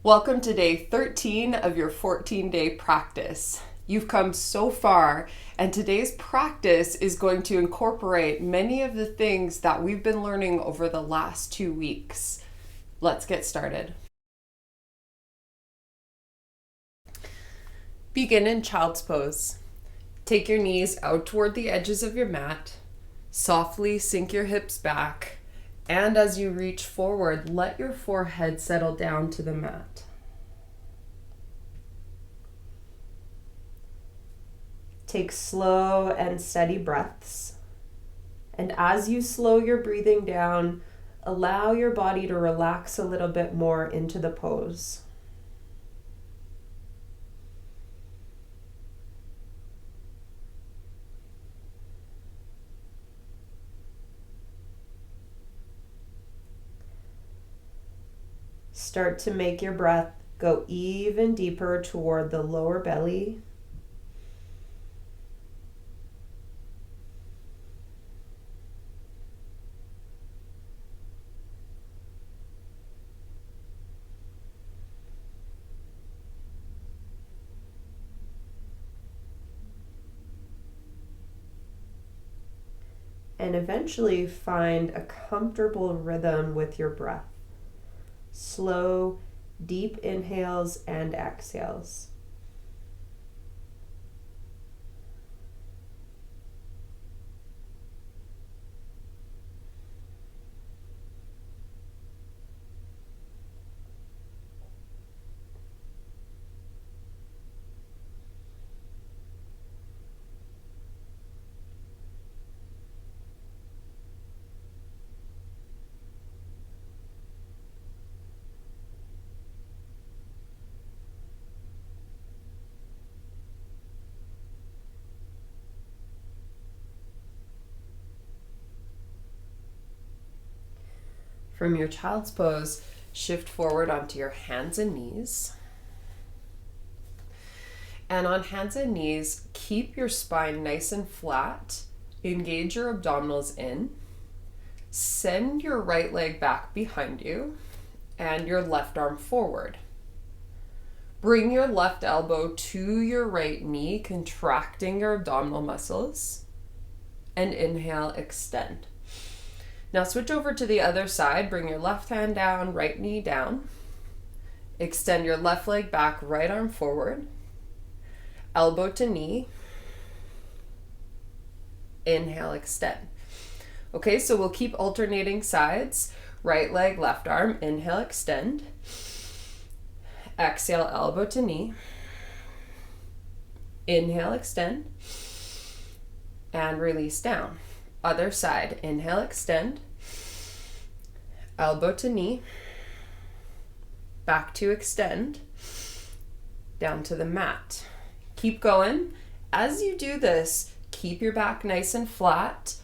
Welcome to day 13 of your 14-day practice. You've come so far, and today's practice is going to incorporate many of the things that we've been learning over the last 2 weeks. Let's get started. Begin in child's pose. Take your knees out toward the edges of your mat. Softly sink your hips back. And as you reach forward, let your forehead settle down to the mat. Take slow and steady breaths. And as you slow your breathing down, allow your body to relax a little bit more into the pose. Start to make your breath go even deeper toward the lower belly. And eventually find a comfortable rhythm with your breath. Slow, deep inhales and exhales. From your child's pose, shift forward onto your hands and knees. And on hands and knees, keep your spine nice and flat. Engage your abdominals in. Send your right leg back behind you and your left arm forward. Bring your left elbow to your right knee, contracting your abdominal muscles. And inhale, extend. Now switch over to the other side. Bring your left hand down, right knee down. Extend your left leg back, right arm forward. Elbow to knee. Inhale, extend. Okay, so we'll keep alternating sides. Right leg, left arm, inhale, extend. Exhale, elbow to knee. Inhale, extend. And release down. Other side, inhale, extend, elbow to knee, back to extend, down to the mat. Keep going. As you do this, keep your back nice and flat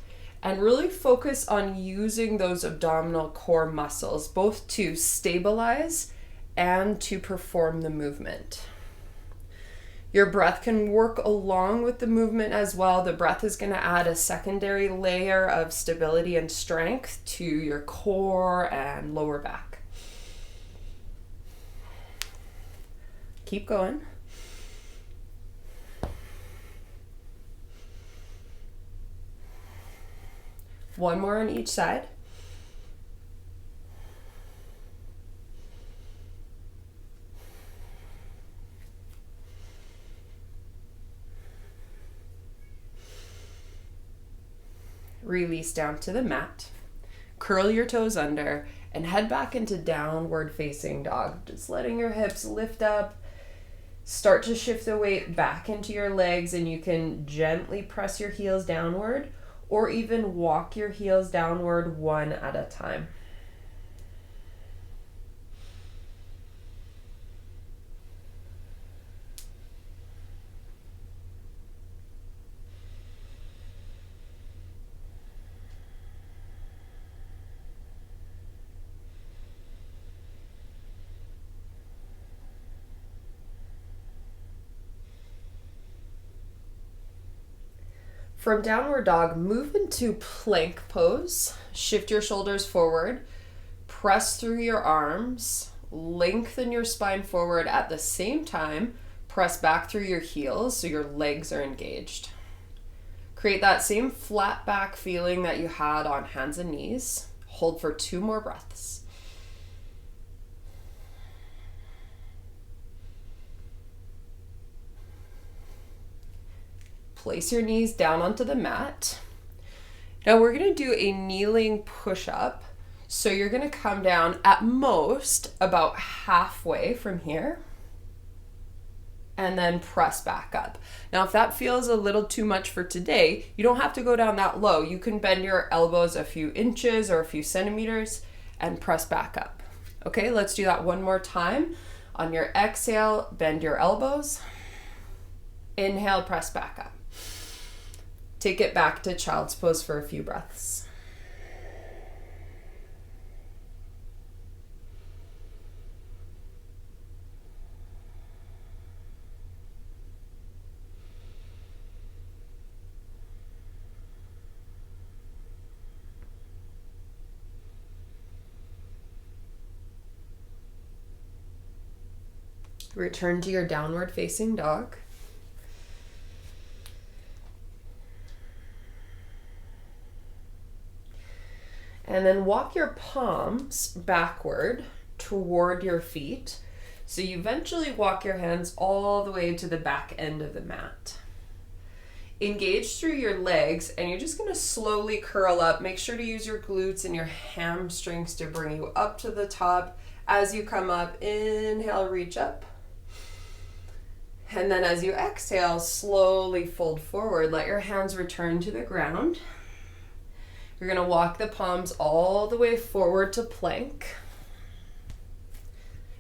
and really focus on using those abdominal core muscles, both to stabilize and to perform the movement. Your breath can work along with the movement as well. The breath is going to add a secondary layer of stability and strength to your core and lower back. Keep going. One more on each side. Release down to the mat. Curl your toes under and head back into downward facing dog. Just letting your hips lift up. Start to shift the weight back into your legs, and you can gently press your heels downward or even walk your heels downward one at a time. From downward dog, move into plank pose. Shift your shoulders forward. Press through your arms. lengthen your spine forward at the same time. Press back through your heels so your legs are engaged. Create that same flat back feeling that you had on hands and knees. Hold for 2 more breaths. Place your knees down onto the mat. Now we're going to do a kneeling push-up. So you're going to come down at most about halfway from here and then press back up. Now if that feels a little too much for today, you don't have to go down that low. You can bend your elbows a few inches or a few centimeters and press back up. Okay, let's do that one more time. On your exhale, bend your elbows. Inhale, press back up. Take it back to child's pose for a few breaths. Return to your downward facing dog. And then walk your palms backward toward your feet. So you eventually walk your hands all the way to the back end of the mat. Engage through your legs, and you're just going to slowly curl up. Make sure to use your glutes and your hamstrings to bring you up to the top. As you come up, inhale, reach up. And then as you exhale, slowly fold forward. Let your hands return to the ground. You're going to walk the palms all the way forward to plank.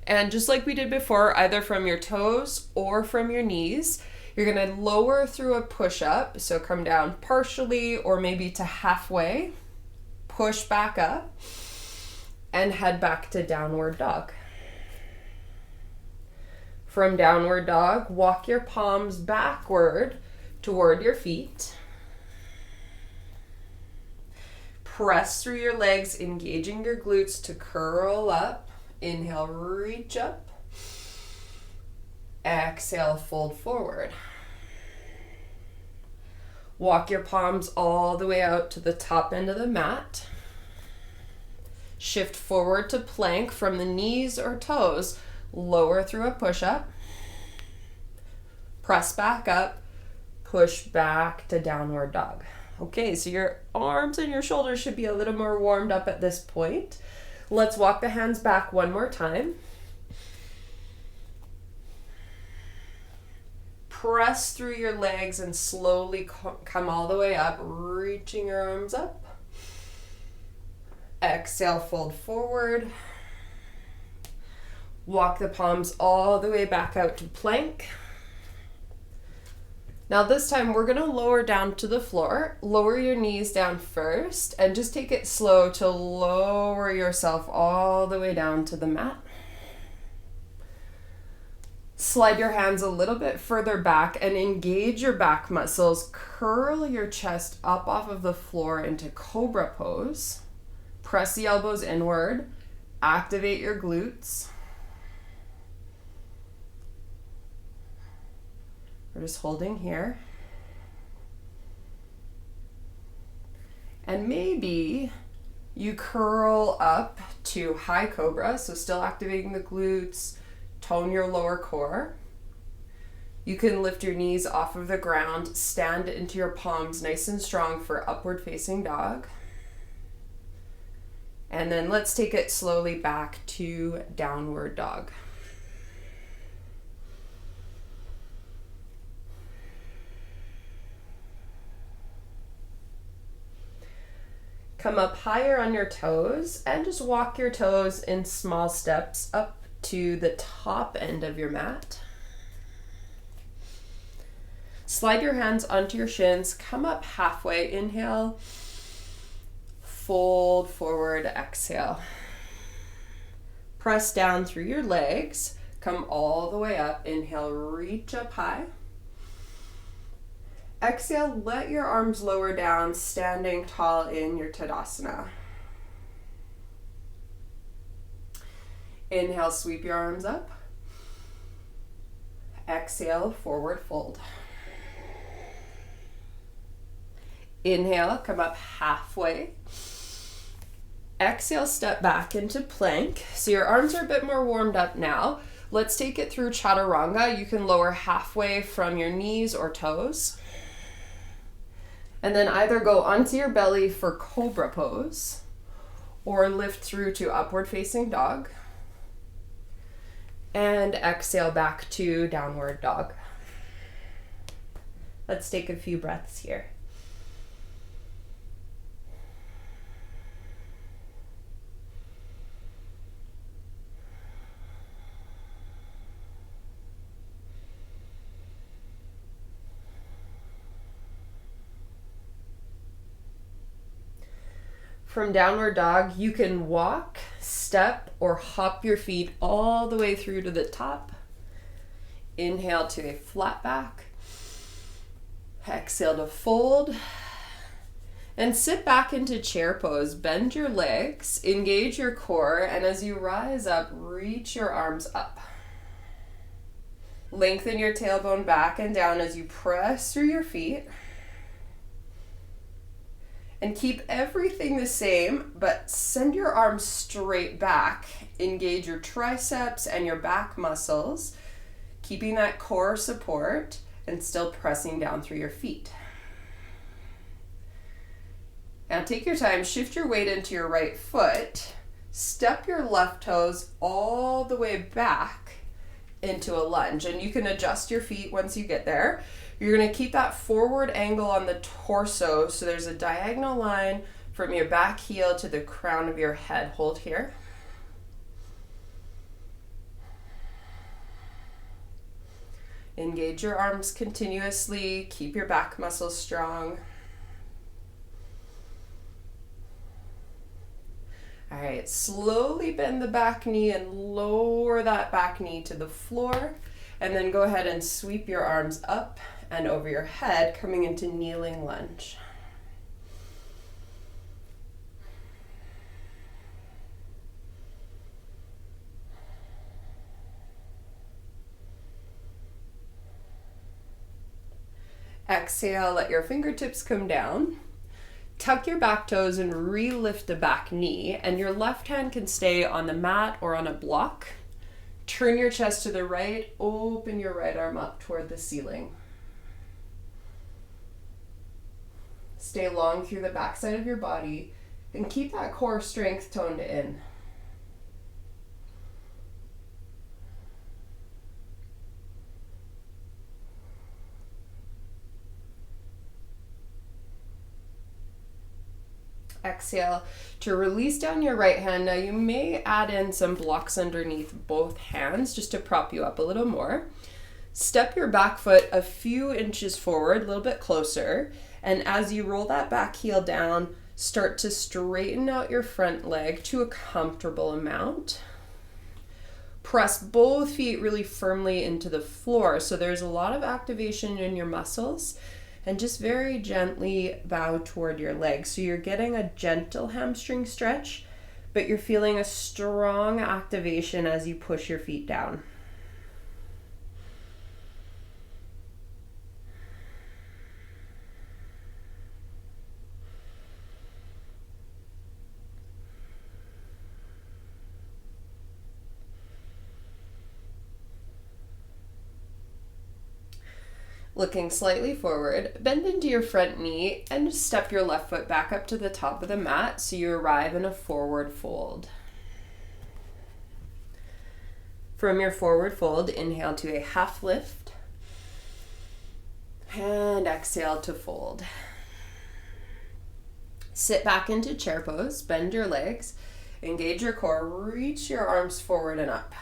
And just like we did before, either from your toes or from your knees, you're going to lower through a push-up. So come down partially or maybe to halfway. Push back up and head back to downward dog. From downward dog, walk your palms backward toward your feet. Press through your legs, engaging your glutes to curl up. Inhale, reach up. Exhale, fold forward. Walk your palms all the way out to the top end of the mat. Shift forward to plank from the knees or toes. Lower through a push-up. Press back up. Push back to downward dog. Okay, so your arms and your shoulders should be a little more warmed up at this point. Let's walk the hands back one more time. Press through your legs and slowly come all the way up, reaching your arms up. Exhale, fold forward. Walk the palms all the way back out to plank. Now this time we're going to lower down to the floor. Lower your knees down first and just take it slow to lower yourself all the way down to the mat. Slide your hands a little bit further back and engage your back muscles. Curl your chest up off of the floor into cobra pose. Press the elbows inward. Activate your glutes. We're just holding here. And maybe you curl up to high cobra, so still activating the glutes, tone your lower core. You can lift your knees off of the ground, stand into your palms nice and strong for upward facing dog. And then let's take it slowly back to downward dog. Come up higher on your toes and just walk your toes in small steps up to the top end of your mat. Slide your hands onto your shins, come up halfway, inhale, fold forward, exhale. Press down through your legs, come all the way up, inhale, reach up high. Exhale, let your arms lower down, standing tall in your Tadasana. Inhale, sweep your arms up. Exhale, forward fold. Inhale, come up halfway. Exhale, step back into plank. So your arms are a bit more warmed up now. Let's take it through chaturanga. You can lower halfway from your knees or toes. And then either go onto your belly for cobra pose or lift through to upward facing dog. And exhale back to downward dog. Let's take a few breaths here. From downward dog, you can walk, step, or hop your feet all the way through to the top. Inhale to a flat back. Exhale to fold. And sit back into chair pose. Bend your legs, engage your core, and as you rise up, reach your arms up. Lengthen your tailbone back and down as you press through your feet. And keep everything the same, but send your arms straight back. Engage your triceps and your back muscles, keeping that core support and still pressing down through your feet. Now take your time, shift your weight into your right foot, step your left toes all the way back into a lunge, and you can adjust your feet once you get there. You're going to keep that forward angle on the torso, so there's a diagonal line from your back heel to the crown of your head. Hold here. Engage your arms continuously, keep your back muscles strong. All right, slowly bend the back knee and lower that back knee to the floor, and then go ahead and sweep your arms up and over your head, coming into kneeling lunge. Exhale, let your fingertips come down. Tuck your back toes and re-lift the back knee, and your left hand can stay on the mat or on a block. Turn your chest to the right, open your right arm up toward the ceiling. Stay long through the backside of your body and keep that core strength toned in. Exhale to release down your right hand. Now you may add in some blocks underneath both hands just to prop you up a little more. Step your back foot a few inches forward, a little bit closer, and as you roll that back heel down, start to straighten out your front leg to a comfortable amount. Press both feet really firmly into the floor, so there's a lot of activation in your muscles. And just very gently bow toward your legs. So you're getting a gentle hamstring stretch, but you're feeling a strong activation as you push your feet down. Looking slightly forward, bend into your front knee and just step your left foot back up to the top of the mat so you arrive in a forward fold. From your forward fold, inhale to a half lift and exhale to fold. Sit back into chair pose, bend your legs, engage your core, reach your arms forward and up.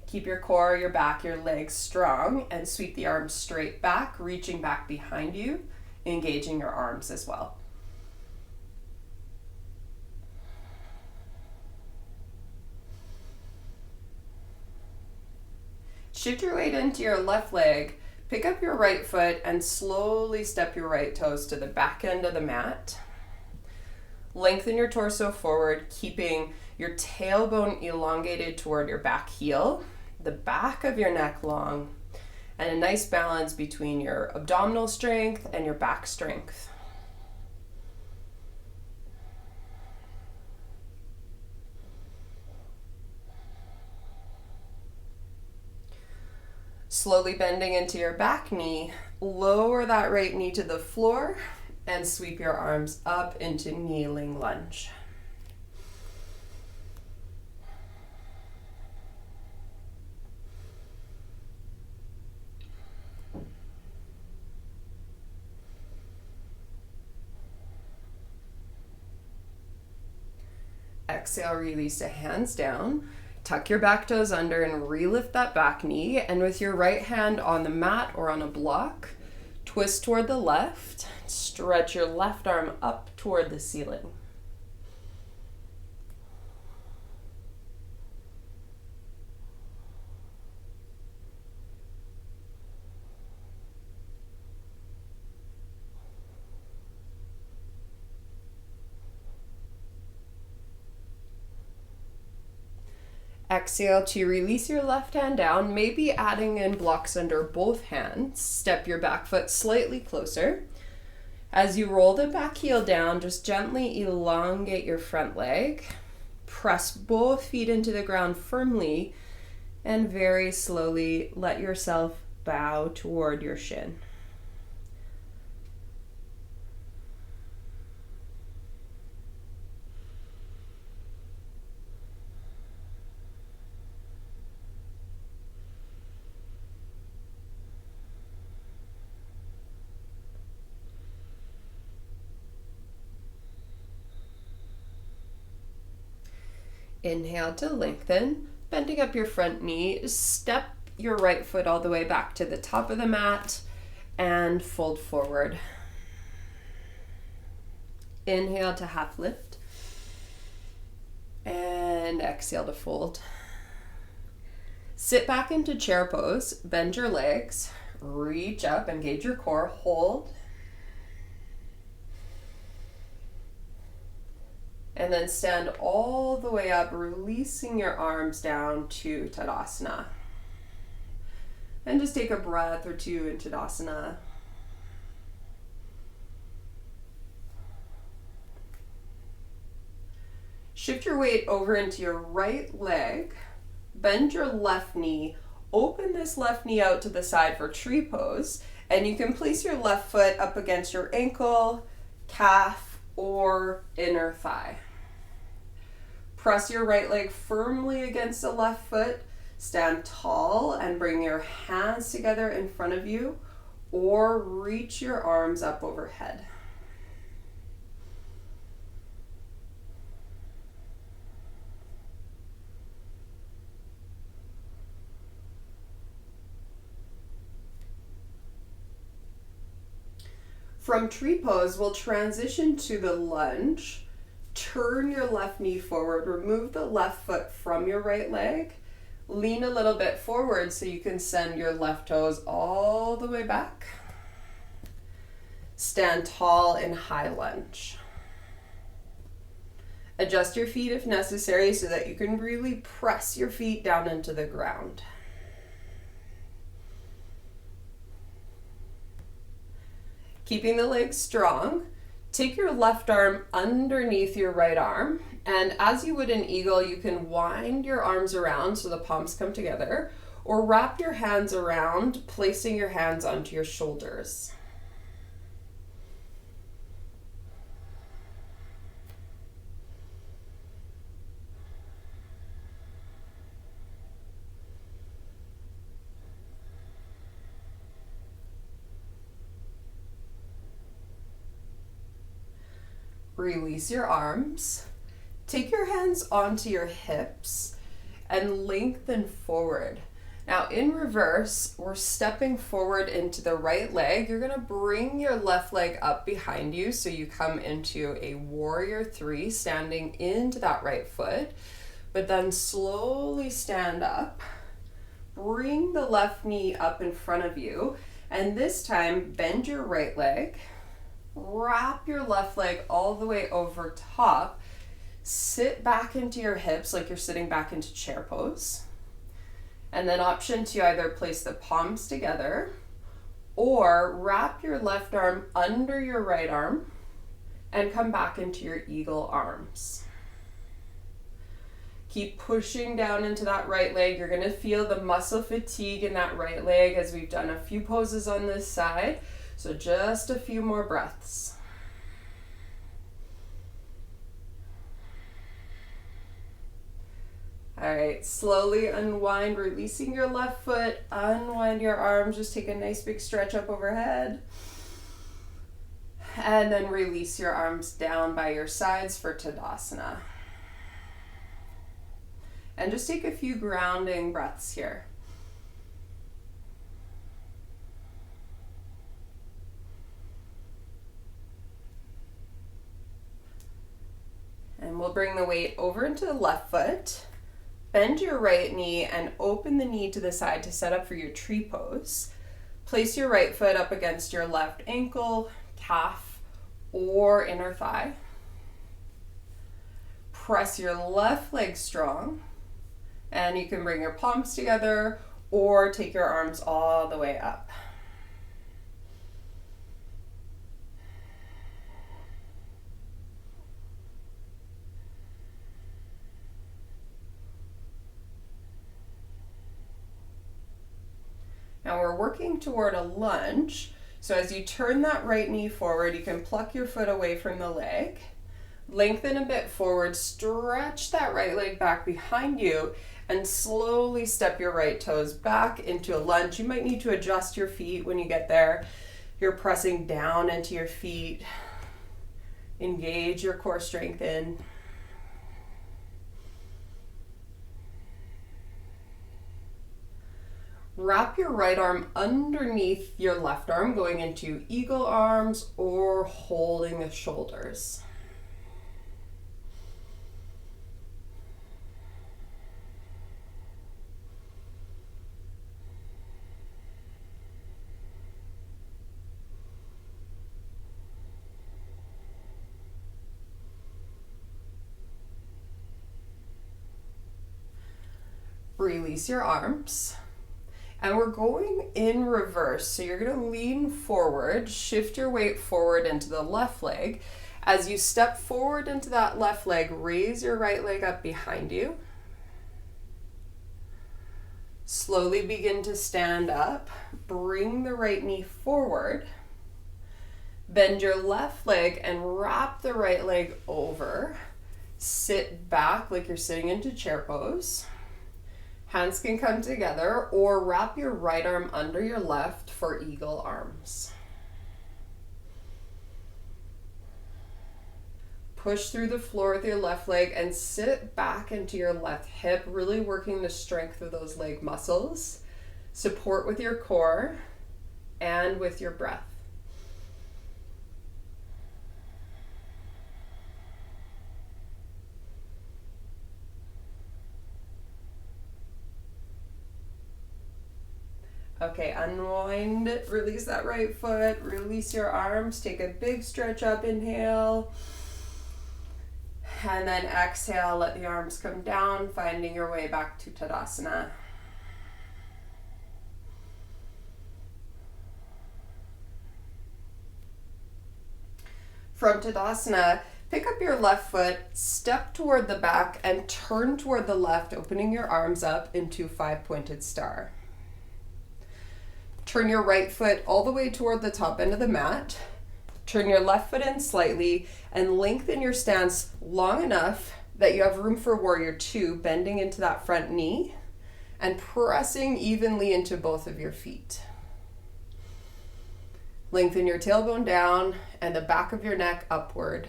Keep your core, your back, your legs strong, and sweep the arms straight back, reaching back behind you, engaging your arms as well. Shift your weight into your left leg, Pick up your right foot and slowly step your right toes to the back end of the mat. Lengthen your torso forward, keeping your tailbone elongated toward your back heel, the back of your neck long, and a nice balance between your abdominal strength and your back strength. Slowly bending into your back knee, lower that right knee to the floor and sweep your arms up into kneeling lunge. Exhale, release the hands down. Tuck your back toes under and relift that back knee. And with your right hand on the mat or on a block, twist toward the left. Stretch your left arm up toward the ceiling. Exhale to release your left hand down, maybe adding in blocks under both hands. Step your back foot slightly closer. As you roll the back heel down, just gently elongate your front leg. Press both feet into the ground firmly and very slowly let yourself bow toward your shin. Inhale to lengthen, bending up your front knee. Step your right foot all the way back to the top of the mat and fold forward. Inhale to half lift and exhale to fold. Sit back into chair pose, bend your legs, reach up, engage your core, hold. And then stand all the way up, releasing your arms down to Tadasana. And just take a breath or two in Tadasana. Shift your weight over into your right leg. Bend your left knee. Open this left knee out to the side for tree pose. And you can place your left foot up against your ankle, calf, or inner thigh. Press your right leg firmly against the left foot. Stand tall and bring your hands together in front of you or reach your arms up overhead. From tree pose, we'll transition to the lunge. Turn your left knee forward, remove the left foot from your right leg, lean a little bit forward so you can send your left toes all the way back. Stand tall in high lunge. Adjust your feet if necessary so that you can really press your feet down into the ground. Keeping the legs strong, take your left arm underneath your right arm, and as you would an eagle, you can wind your arms around so the palms come together, or wrap your hands around, placing your hands onto your shoulders. Release your arms. Take your hands onto your hips and lengthen forward. Now in reverse, we're stepping forward into the right leg. You're going to bring your left leg up behind you so you come into a warrior three, standing into that right foot, but then slowly stand up. Bring the left knee up in front of you And this time, bend your right leg, wrap your left leg all the way over top, sit back into your hips like you're sitting back into chair pose. And then option to either place the palms together or wrap your left arm under your right arm and come back into your eagle arms. Keep pushing down into that right leg. You're gonna feel the muscle fatigue in that right leg as we've done a few poses on this side. So just a few more breaths. All right, slowly unwind, releasing your left foot, unwind your arms, just take a nice big stretch up overhead. And then release your arms down by your sides for Tadasana. And just take a few grounding breaths here. And we'll bring the weight over into the left foot. Bend your right knee and open the knee to the side to set up for your tree pose. Place your right foot up against your left ankle, calf, or inner thigh. Press your left leg strong, and you can bring your palms together or take your arms all the way up. Now we're working toward a lunge. So as you turn that right knee forward, you can pluck your foot away from the leg, lengthen a bit forward, stretch that right leg back behind you, and slowly step your right toes back into a lunge. You might need to adjust your feet when you get there. You're pressing down into your feet. Engage your core strength in. Wrap your right arm underneath your left arm, going into eagle arms or holding the shoulders. Release your arms. And we're going in reverse. So you're gonna lean forward, shift your weight forward into the left leg. As you step forward into that left leg, raise your right leg up behind you. Slowly begin to stand up. Bring the right knee forward. Bend your left leg and wrap the right leg over. Sit back like you're sitting into chair pose. Hands can come together or wrap your right arm under your left for eagle arms. Push through the floor with your left leg and sit back into your left hip, really working the strength of those leg muscles. Support with your core and with your breath. Okay, unwind, release that right foot, release your arms, take a big stretch up, inhale. And then exhale, let the arms come down, finding your way back to Tadasana. From Tadasana, pick up your left foot, step toward the back, and turn toward the left, opening your arms up into five-pointed star. Turn your right foot all the way toward the top end of the mat. Turn your left foot in slightly and lengthen your stance long enough that you have room for warrior two, bending into that front knee and pressing evenly into both of your feet. Lengthen your tailbone down and the back of your neck upward.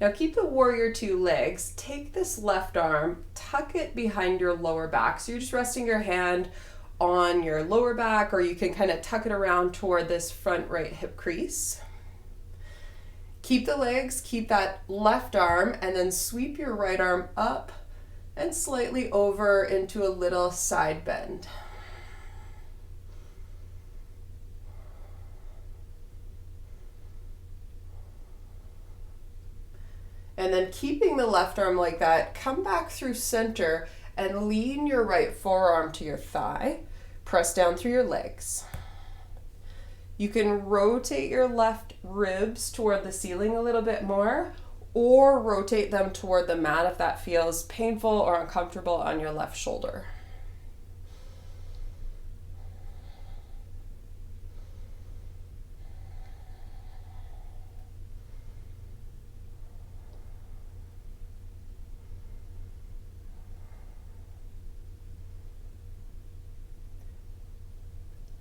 Now keep the warrior two legs, take this left arm, tuck it behind your lower back. So you're just resting your hand on your lower back, or you can kind of tuck it around toward this front right hip crease. Keep the legs, keep that left arm, and then sweep your right arm up and slightly over into a little side bend. And then keeping the left arm like that, come back through center and lean your right forearm to your thigh. Press down through your legs. You can rotate your left ribs toward the ceiling a little bit more, or rotate them toward the mat if that feels painful or uncomfortable on your left shoulder.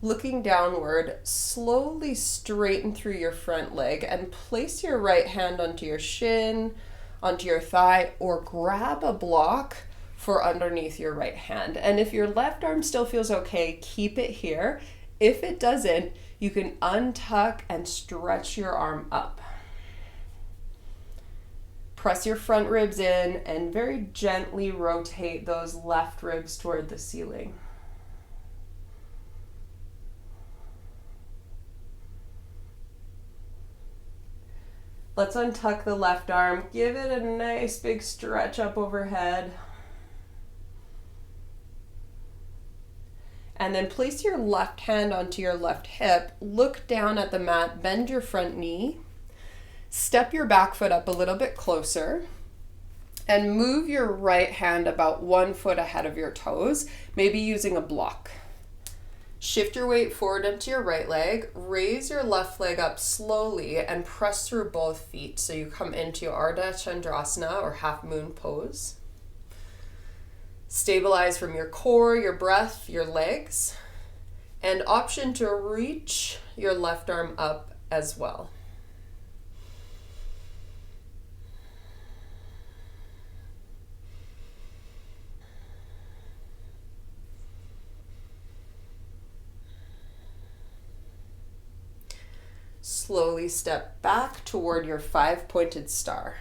Looking downward, slowly straighten through your front leg and place your right hand onto your shin, onto your thigh, or grab a block for underneath your right hand. And if your left arm still feels okay, keep it here. If it doesn't, you can untuck and stretch your arm up. Press your front ribs in and very gently rotate those left ribs toward the ceiling. Let's untuck the left arm. Give it a nice big stretch up overhead. And then place your left hand onto your left hip. Look down at the mat, bend your front knee. Step your back foot up a little bit closer. And move your right hand about 1 foot ahead of your toes, maybe using a block. Shift your weight forward into your right leg, raise your left leg up slowly and press through both feet so you come into your Ardha Chandrasana or half moon pose. Stabilize from your core, your breath, your legs, and option to reach your left arm up as well. Slowly step back toward your 5-pointed star.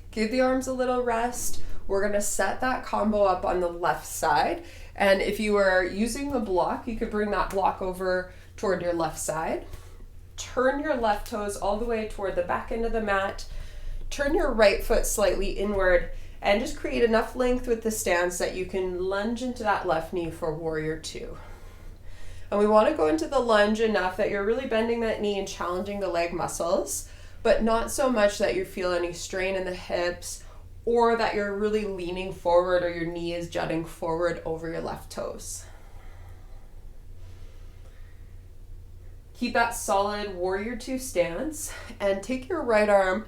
Give the arms a little rest. We're going to set that combo up on the left side. And if you are using the block, you could bring that block over toward your left side. Turn your left toes all the way toward the back end of the mat. Turn your right foot slightly inward and just create enough length with the stance that you can lunge into that left knee for warrior two. And we want to go into the lunge enough that you're really bending that knee and challenging the leg muscles, but not so much that you feel any strain in the hips or that you're really leaning forward or your knee is jutting forward over your left toes. Keep that solid warrior two stance and take your right arm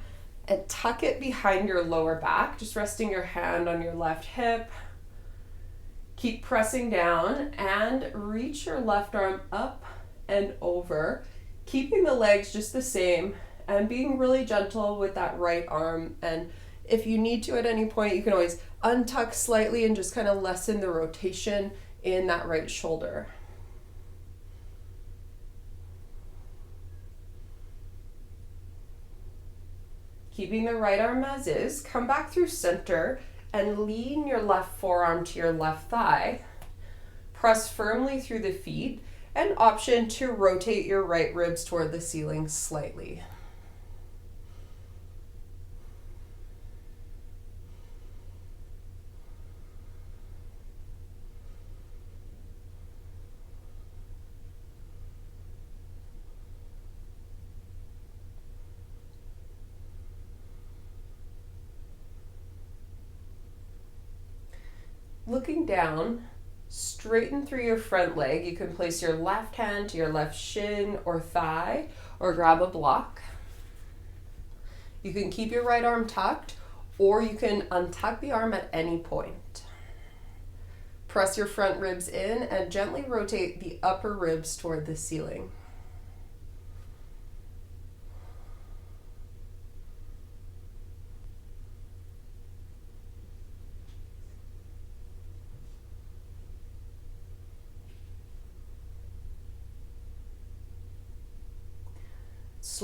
and tuck it behind your lower back, just resting your hand on your left hip. Keep pressing down and reach your left arm up and over, keeping the legs just the same and being really gentle with that right arm. And if you need to at any point, you can always untuck slightly and just kind of lessen the rotation in that right shoulder. Keeping the right arm as is, come back through center and lean your left forearm to your left thigh. Press firmly through the feet and option to rotate your right ribs toward the ceiling slightly. Looking down, straighten through your front leg. You can place your left hand to your left shin or thigh or grab a block. You can keep your right arm tucked or you can untuck the arm at any point. Press your front ribs in and gently rotate the upper ribs toward the ceiling.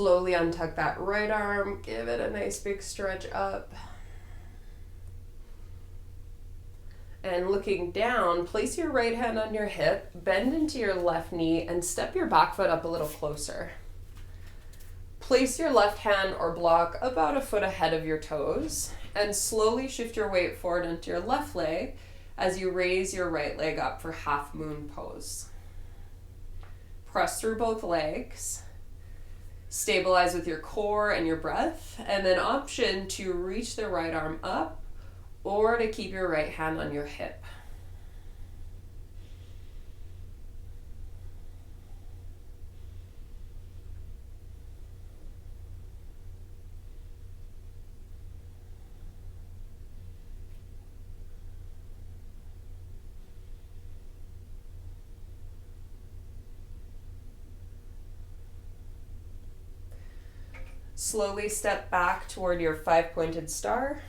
Slowly untuck that right arm, give it a nice big stretch up. And looking down, place your right hand on your hip, bend into your left knee, and step your back foot up a little closer. Place your left hand or block about a foot ahead of your toes, and slowly shift your weight forward into your left leg as you raise your right leg up for half moon pose. Press through both legs. Stabilize with your core and your breath, and then option to reach the right arm up or to keep your right hand on your hip. Slowly step back toward your 5-pointed star.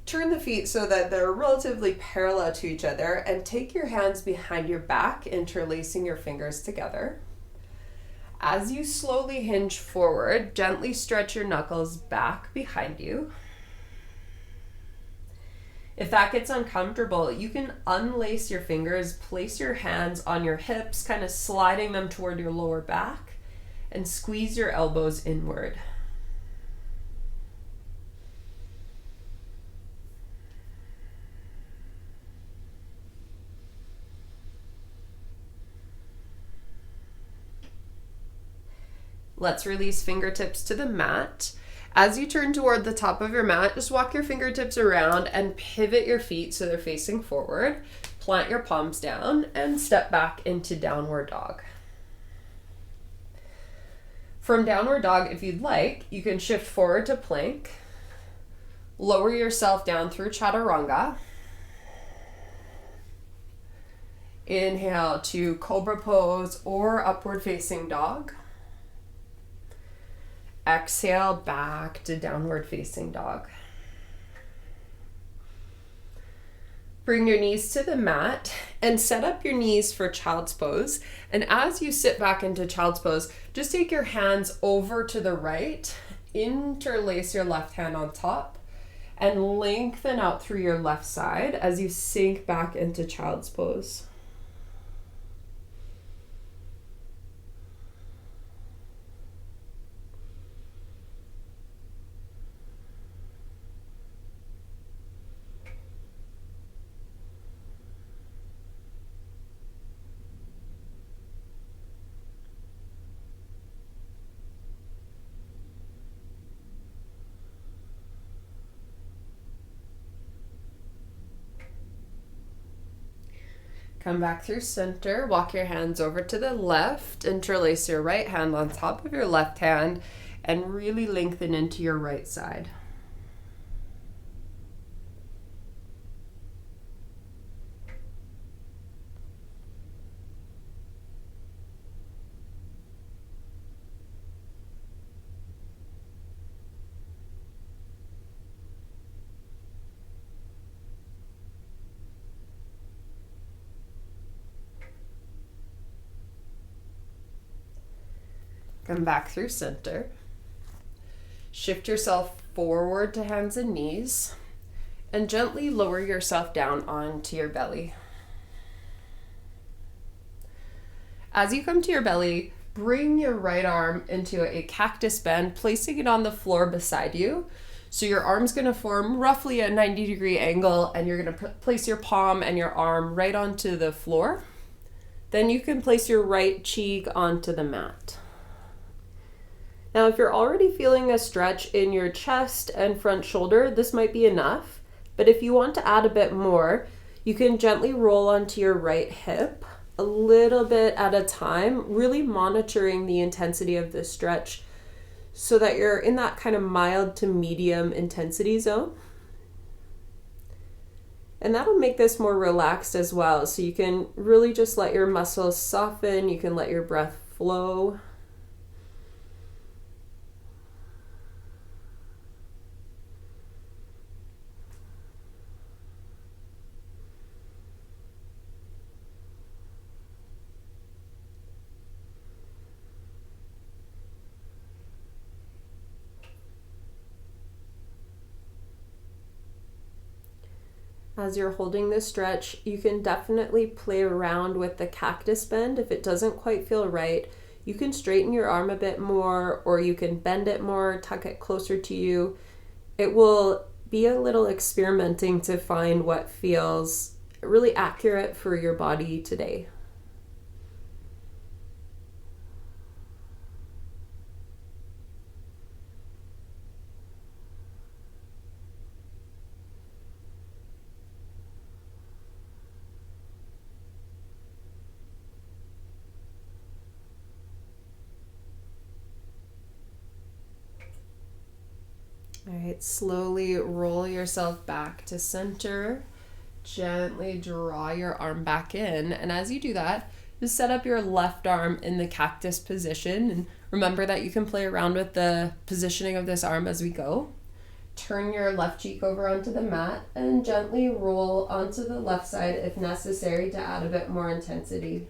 Turn the feet so that they're relatively parallel to each other, and take your hands behind your back, interlacing your fingers together. As you slowly hinge forward, gently stretch your knuckles back behind you. If that gets uncomfortable, you can unlace your fingers, place your hands on your hips, kind of sliding them toward your lower back, and squeeze your elbows inward. Let's release fingertips to the mat. As you turn toward the top of your mat, just walk your fingertips around and pivot your feet so they're facing forward. Plant your palms down and step back into downward dog. From downward dog, if you'd like, you can shift forward to plank. Lower yourself down through chaturanga. Inhale to cobra pose or upward facing dog. Exhale back to downward facing dog. Bring your knees to the mat and set up your knees for child's pose. And as you sit back into child's pose, just take your hands over to the right, interlace your left hand on top, and lengthen out through your left side as you sink back into child's pose. Come back through center, walk your hands over to the left, interlace your right hand on top of your left hand, and really lengthen into your right side. Come back through center. Shift yourself forward to hands and knees, and gently lower yourself down onto your belly. As you come to your belly, bring your right arm into a cactus bend, placing it on the floor beside you. So your arm's going to form roughly a 90-degree angle, and you're going to place your palm and your arm right onto the floor. Then you can place your right cheek onto the mat. Now, if you're already feeling a stretch in your chest and front shoulder, this might be enough. But if you want to add a bit more, you can gently roll onto your right hip a little bit at a time, really monitoring the intensity of this stretch so that you're in that kind of mild to medium intensity zone. And that'll make this more relaxed as well. So you can really just let your muscles soften, you can let your breath flow. As you're holding this stretch, you can definitely play around with the cactus bend. If it doesn't quite feel right, you can straighten your arm a bit more, or you can bend it more, tuck it closer to you. It will be a little experimenting to find what feels really accurate for your body today. All right, slowly roll yourself back to center. Gently draw your arm back in. And as you do that, just set up your left arm in the cactus position. And remember that you can play around with the positioning of this arm as we go. Turn your left cheek over onto the mat and gently roll onto the left side if necessary to add a bit more intensity.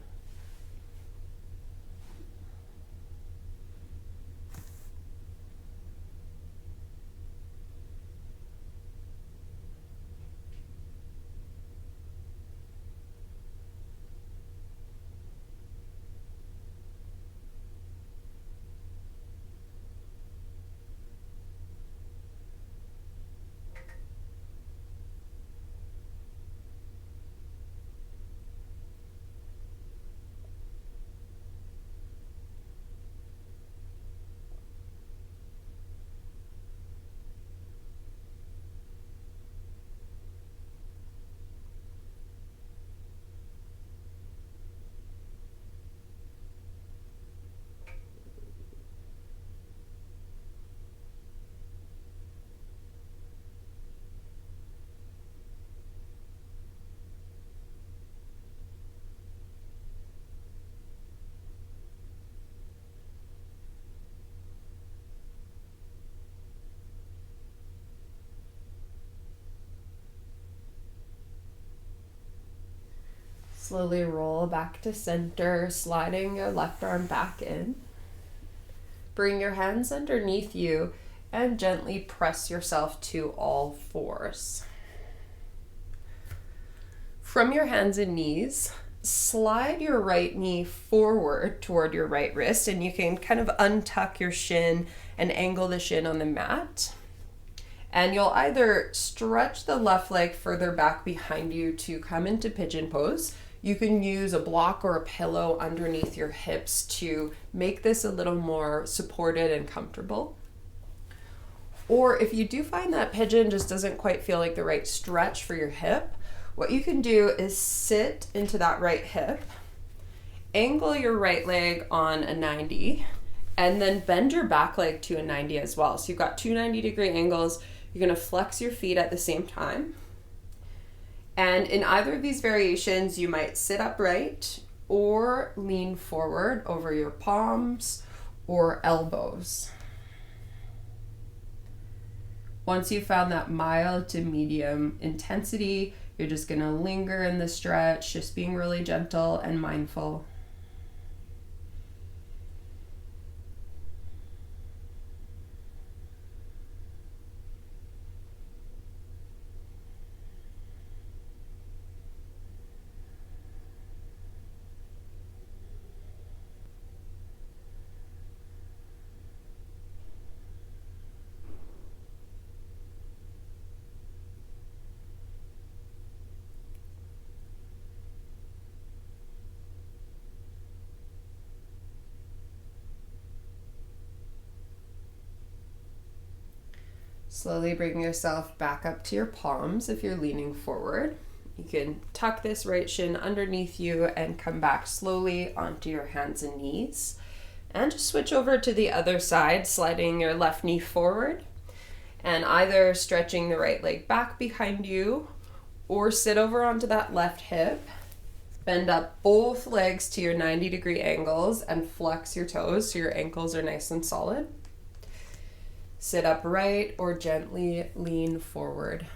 Slowly roll back to center, sliding your left arm back in. Bring your hands underneath you and gently press yourself to all fours. From your hands and knees, slide your right knee forward toward your right wrist, and you can kind of untuck your shin and angle the shin on the mat. And you'll either stretch the left leg further back behind you to come into pigeon pose. You can use a block or a pillow underneath your hips to make this a little more supported and comfortable. Or if you do find that pigeon just doesn't quite feel like the right stretch for your hip, what you can do is sit into that right hip, angle your right leg on a 90, and then bend your back leg to a 90 as well. So you've got two 90-degree angles. You're going to flex your feet at the same time. And in either of these variations, you might sit upright or lean forward over your palms or elbows. Once you've found that mild to medium intensity, you're just going to linger in the stretch, just being really gentle and mindful. Slowly bring yourself back up to your palms if you're leaning forward. You can tuck this right shin underneath you and come back slowly onto your hands and knees. And just switch over to the other side, sliding your left knee forward and either stretching the right leg back behind you or sit over onto that left hip. Bend up both legs to your 90-degree angles and flex your toes so your ankles are nice and solid. Sit upright or gently lean forward.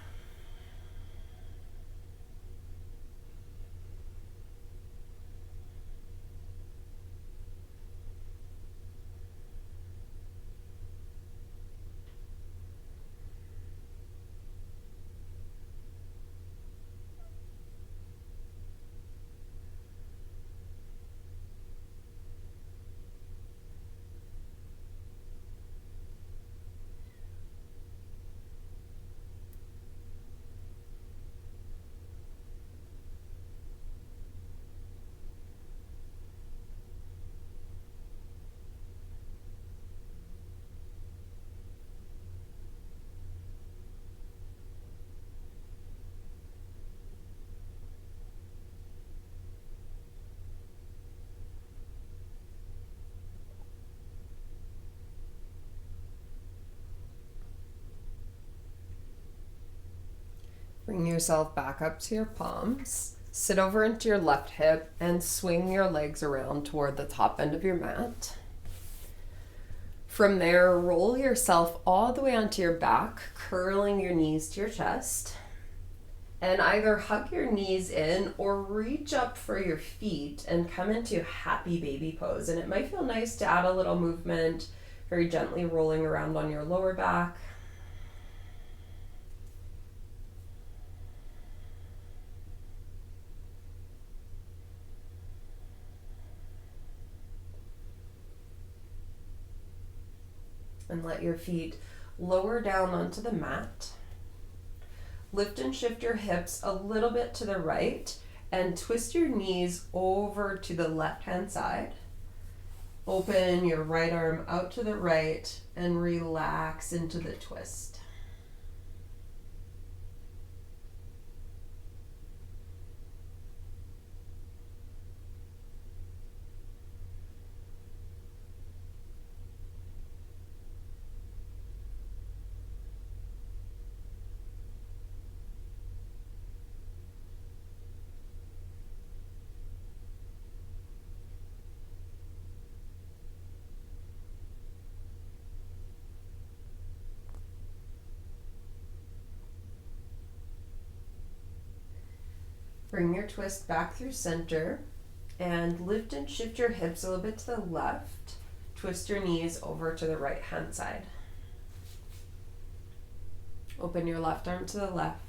Bring yourself back up to your palms. Sit over into your left hip and swing your legs around toward the top end of your mat. From there, roll yourself all the way onto your back, curling your knees to your chest. And either hug your knees in or reach up for your feet and come into happy baby pose. And it might feel nice to add a little movement, very gently rolling around on your lower back. And let your feet lower down onto the mat. Lift and shift your hips a little bit to the right and twist your knees over to the left-hand side. Open your right arm out to the right and relax into the twist. Bring your twist back through center and lift and shift your hips a little bit to the left. Twist your knees over to the right hand side. Open your left arm to the left.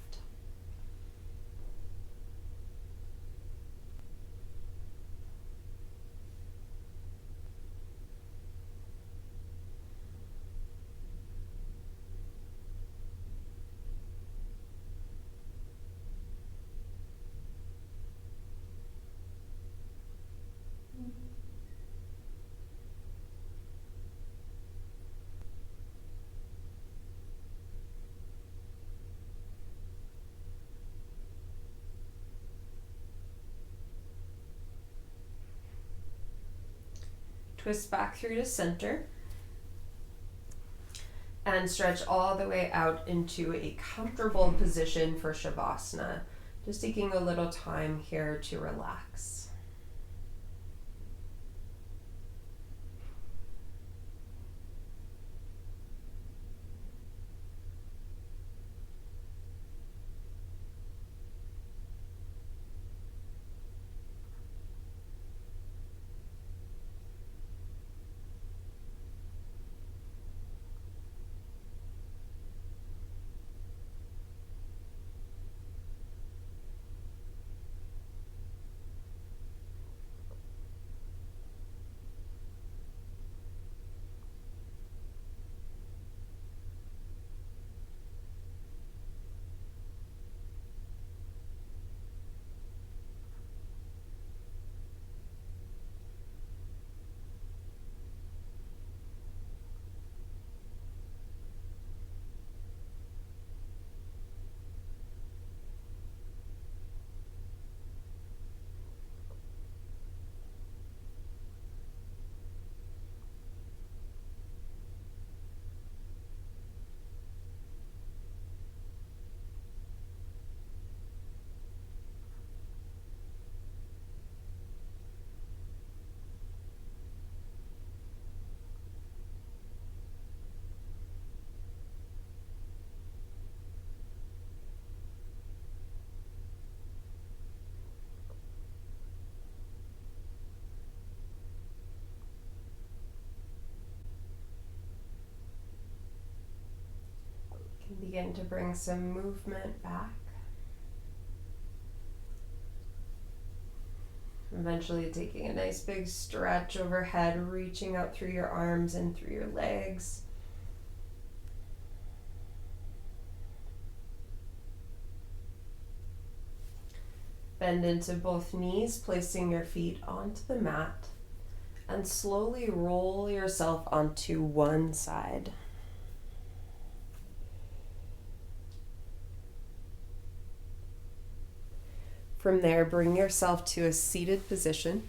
Twist back through to center and stretch all the way out into a comfortable position for Savasana. Just taking a little time here to relax. Begin to bring some movement back. Eventually taking a nice big stretch overhead, reaching out through your arms and through your legs. Bend into both knees, placing your feet onto the mat, and slowly roll yourself onto one side. From there, bring yourself to a seated position.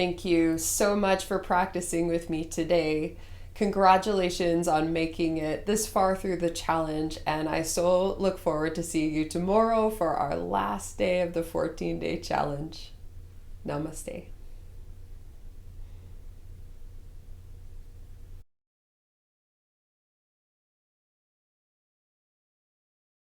Thank you so much for practicing with me today. Congratulations on making it this far through the challenge, and I so look forward to seeing you tomorrow for our last day of the 14-day challenge. Namaste.